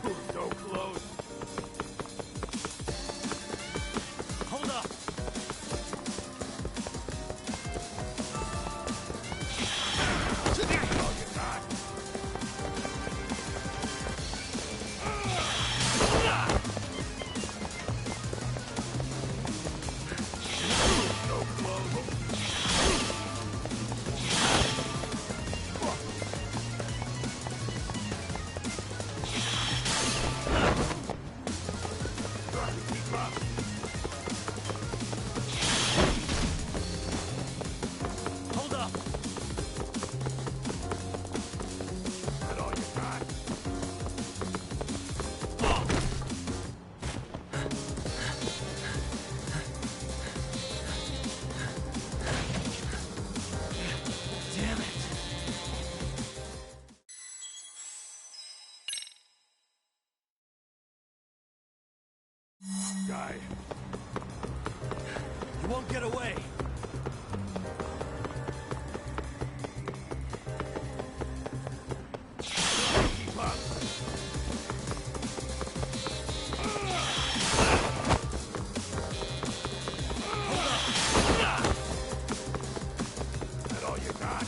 Ooh, so close. Hold up! That's all you got? Ooh, so close. Keep up. Hold up! That all you got? Damn it! Guy. You won't get away! Keep up. That all you got?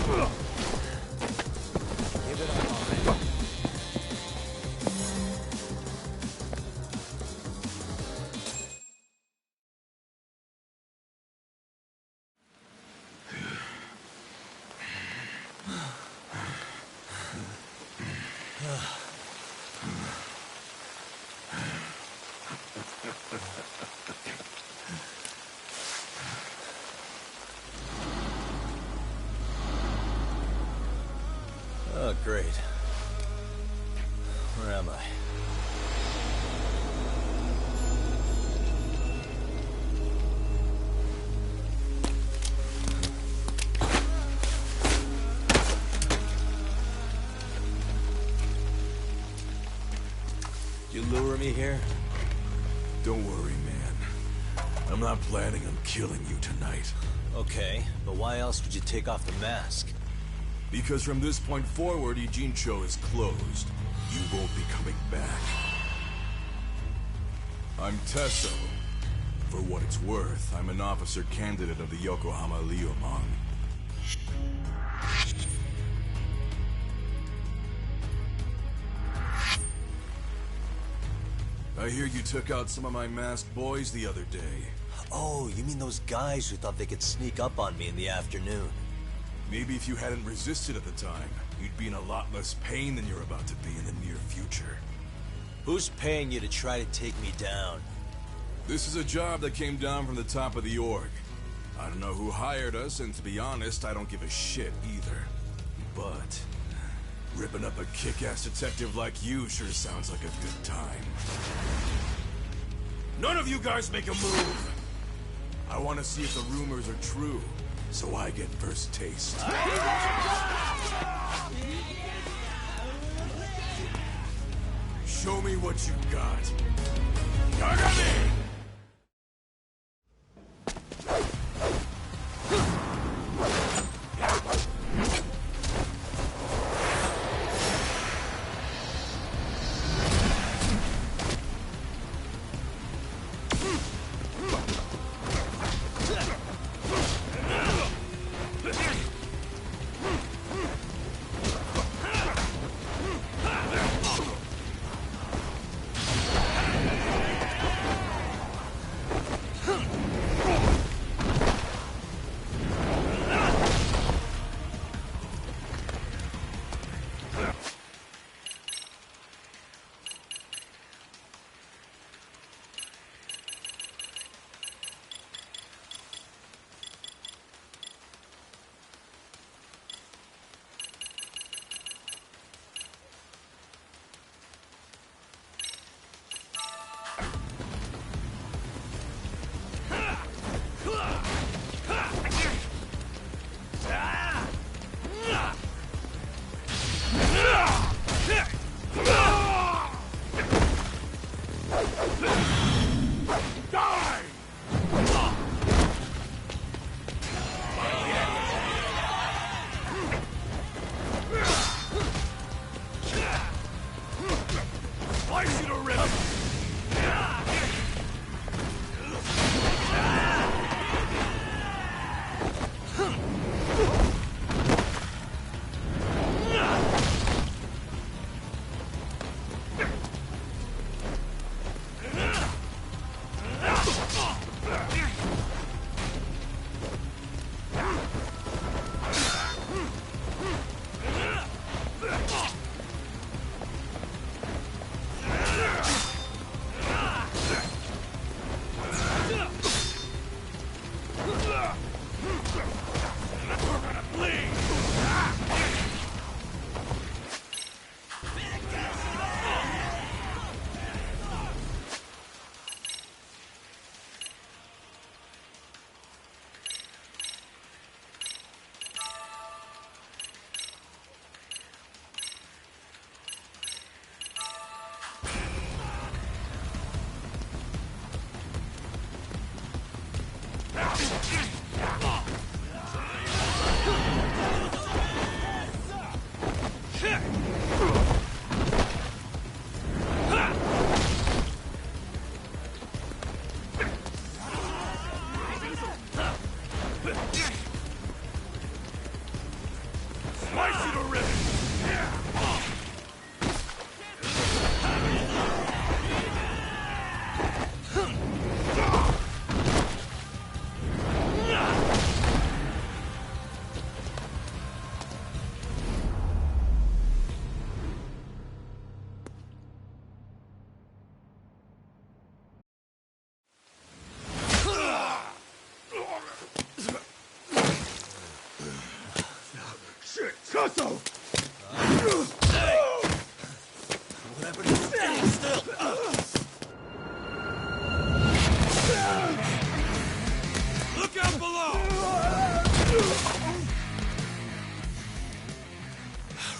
Give it up already. Oh, great. Where am I? You lure me here? Don't worry, man. I'm not planning on killing you tonight. Okay, but why else would you take off the mask? Because from this point forward, Ijincho is closed. You won't be coming back. I'm Tesso. For what it's worth, I'm an officer candidate of the Yokohama Liumang. I hear you took out some of my masked boys the other day. Oh, you mean those guys who thought they could sneak up on me in the afternoon? Maybe if you hadn't resisted at the time, you'd be in a lot less pain than you're about to be in the near future. Who's paying you to try to take me down? This is a job that came down from the top of the org. I don't know who hired us, and to be honest, I don't give a shit either. But ripping up a kick-ass detective like you sure sounds like a good time. None of you guys make a move! I want to see if the rumors are true, so I get first taste. Show me what you got. Yagami!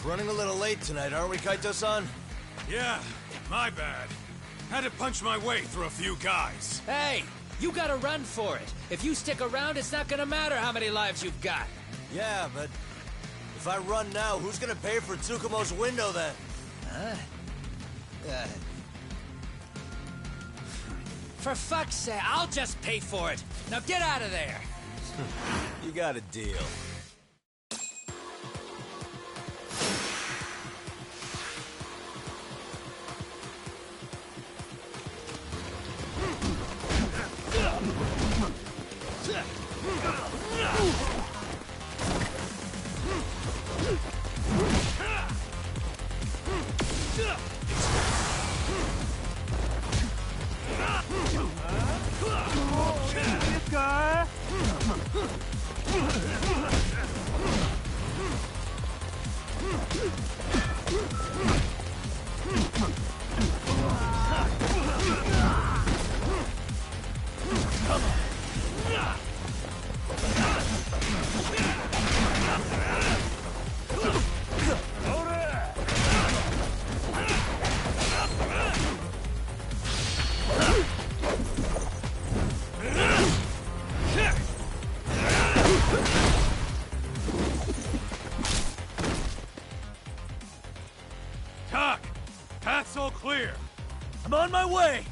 Running a little late tonight, aren't we, Kaito-san? Yeah, my bad. Had to punch my way through a few guys. Hey, you gotta run for it. If you stick around, it's not gonna matter how many lives you've got. Yeah, but if I run now, who's gonna pay for Tsukumo's window then? Huh? For fuck's sake, I'll just pay for it. Now get out of there. You got a deal. Path's all clear. I'm on my way!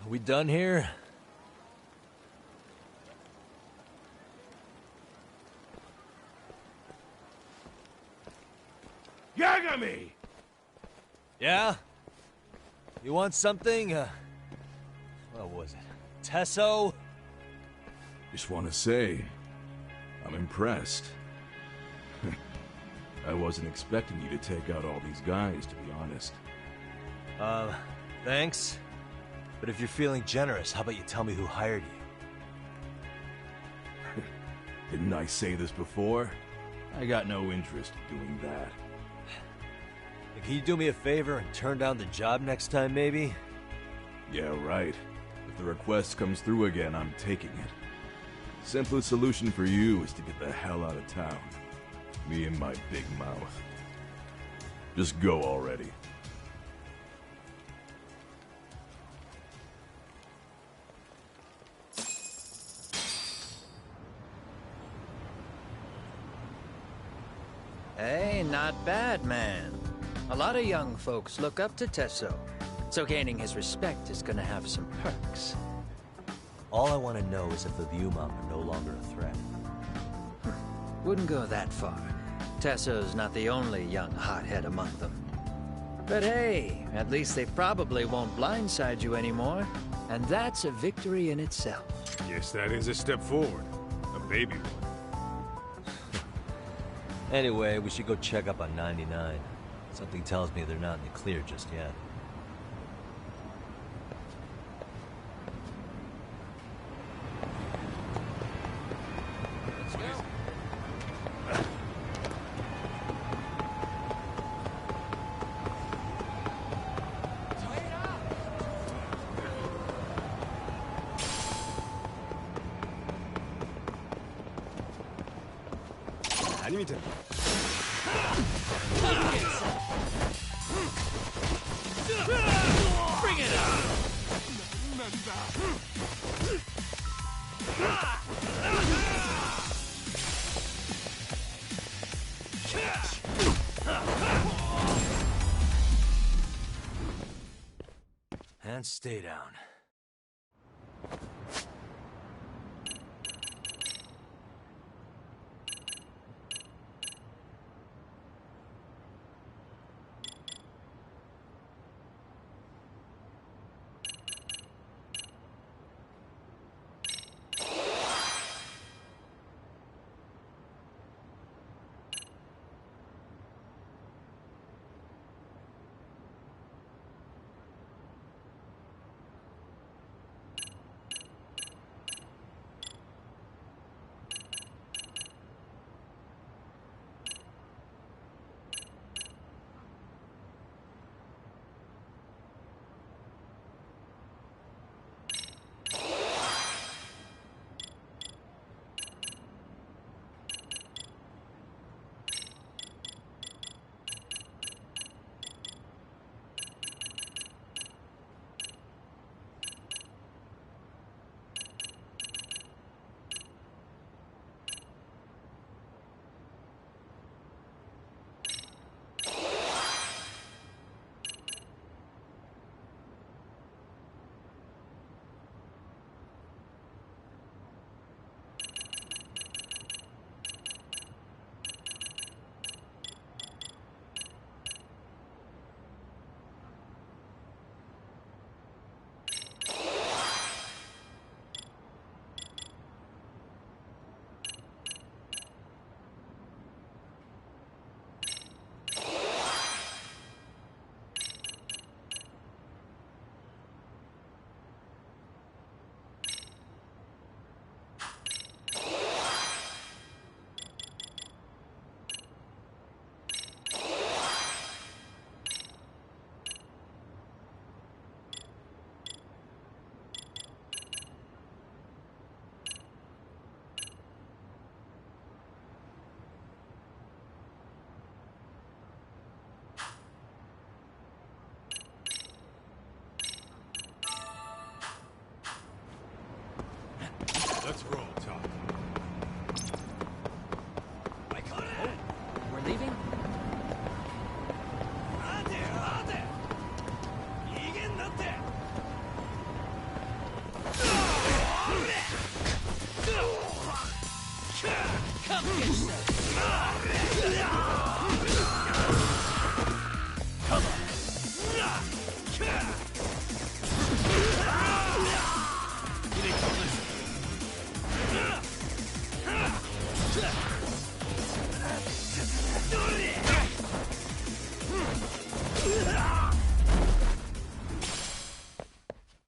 Are we done here? Yagami! Yeah? You want something? What was it? Tesso? Just want to say, I'm impressed. I wasn't expecting you to take out all these guys, to be honest. Thanks. But if you're feeling generous, how about you tell me who hired you? Didn't I say this before? I got no interest in doing that. Can you do me a favor and turn down the job next time, maybe? Yeah, right. If the request comes through again, I'm taking it. Simplest solution for you is to get the hell out of town. Me and my big mouth. Just go already. Hey, not bad, man. A lot of young folks look up to Tesso, so gaining his respect is gonna have some perks. All I want to know is if the Viewmong are no longer a threat. Wouldn't go that far. Tesso's not the only young hothead among them. But hey, at least they probably won't blindside you anymore, and that's a victory in itself. Yes, that is a step forward. A baby one. Anyway, we should go check up on 99. Something tells me they're not in the clear just yet. Let's go. Bring it on! And stay down.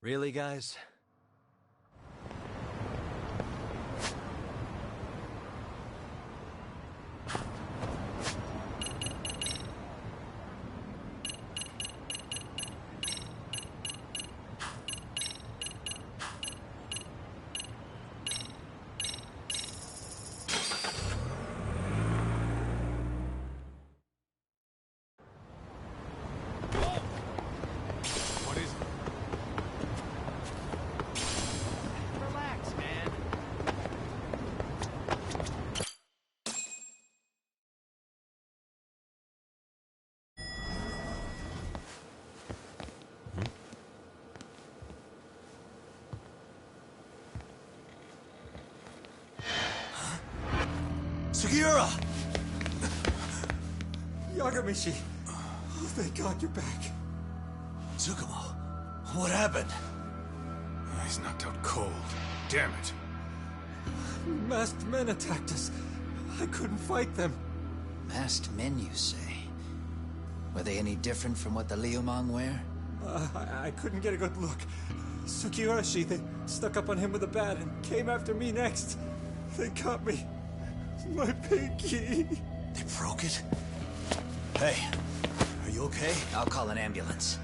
Really, guys? Sugiura! Yagamishi! Oh, thank God you're back. Tsukumo, what happened? He's knocked out cold. Damn it. Masked men attacked us. I couldn't fight them. Masked men, you say? Were they any different from what the Liumang wear? I couldn't get a good look. Sugiurashi, they stuck up on him with a bat and came after me next. They cut me. My pinky. They broke it? Hey, are you okay? I'll call an ambulance.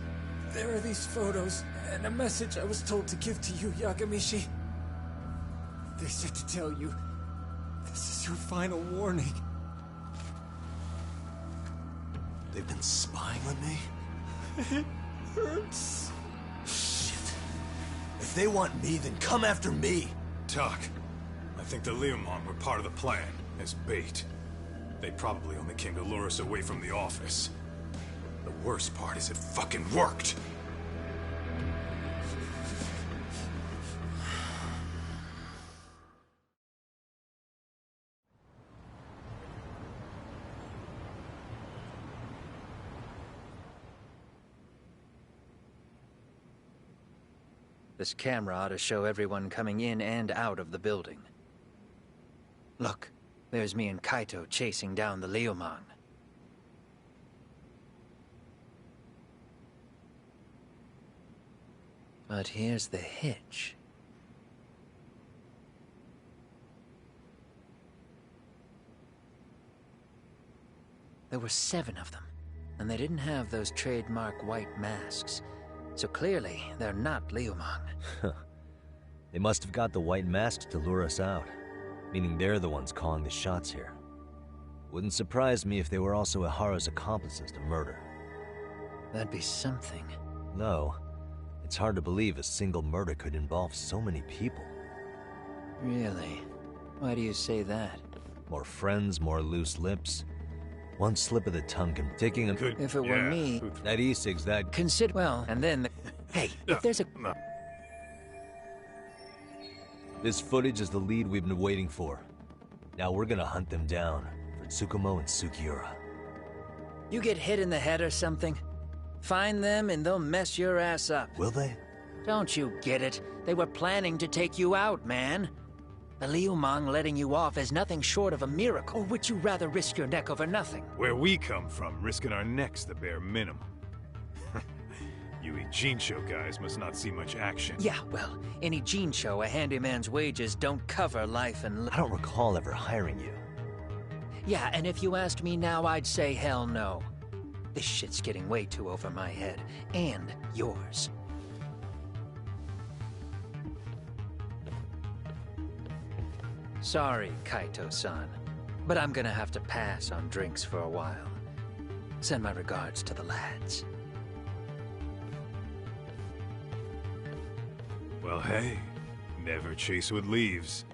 There are these photos and a message I was told to give to you, Yagamishi. They said to tell you, this is your final warning. They've been spying on me? It hurts. Shit. If they want me, then come after me. Talk. I think the Liumang were part of the plan, as bait. They probably only came to lure us away from the office. The worst part is it fucking worked! This camera ought to show everyone coming in and out of the building. Look, there's me and Kaito chasing down the Liumang. But here's the hitch. There were 7 of them, and they didn't have those trademark white masks. So clearly, they're not Liumang. They must have got the white masks to lure us out, meaning they're the ones calling the shots here. Wouldn't surprise me if they were also Ihara's accomplices to murder. That'd be something. No, it's hard to believe a single murder could involve so many people. Really? Why do you say that? More friends, more loose lips. One slip of the tongue can taking a... If it were me... That e-cigs, that... Consider... Well, and then the... Hey, if there's a... This footage is the lead we've been waiting for. Now we're gonna hunt them down for Tsukumo and Sugiura. You get hit in the head or something? Find them and they'll mess your ass up. Will they? Don't you get it? They were planning to take you out, man. The Liumang letting you off is nothing short of a miracle. Or would you rather risk your neck over nothing? Where we come from, risking our necks the bare minimum. You Ijincho guys must not see much action. Yeah, well, in Ijincho, a handyman's wages don't cover life and... I don't recall ever hiring you. Yeah, and if you asked me now, I'd say hell no. This shit's getting way too over my head. And yours. Sorry, Kaito-san, but I'm gonna have to pass on drinks for a while. Send my regards to the lads. Well, hey, never chase what leaves.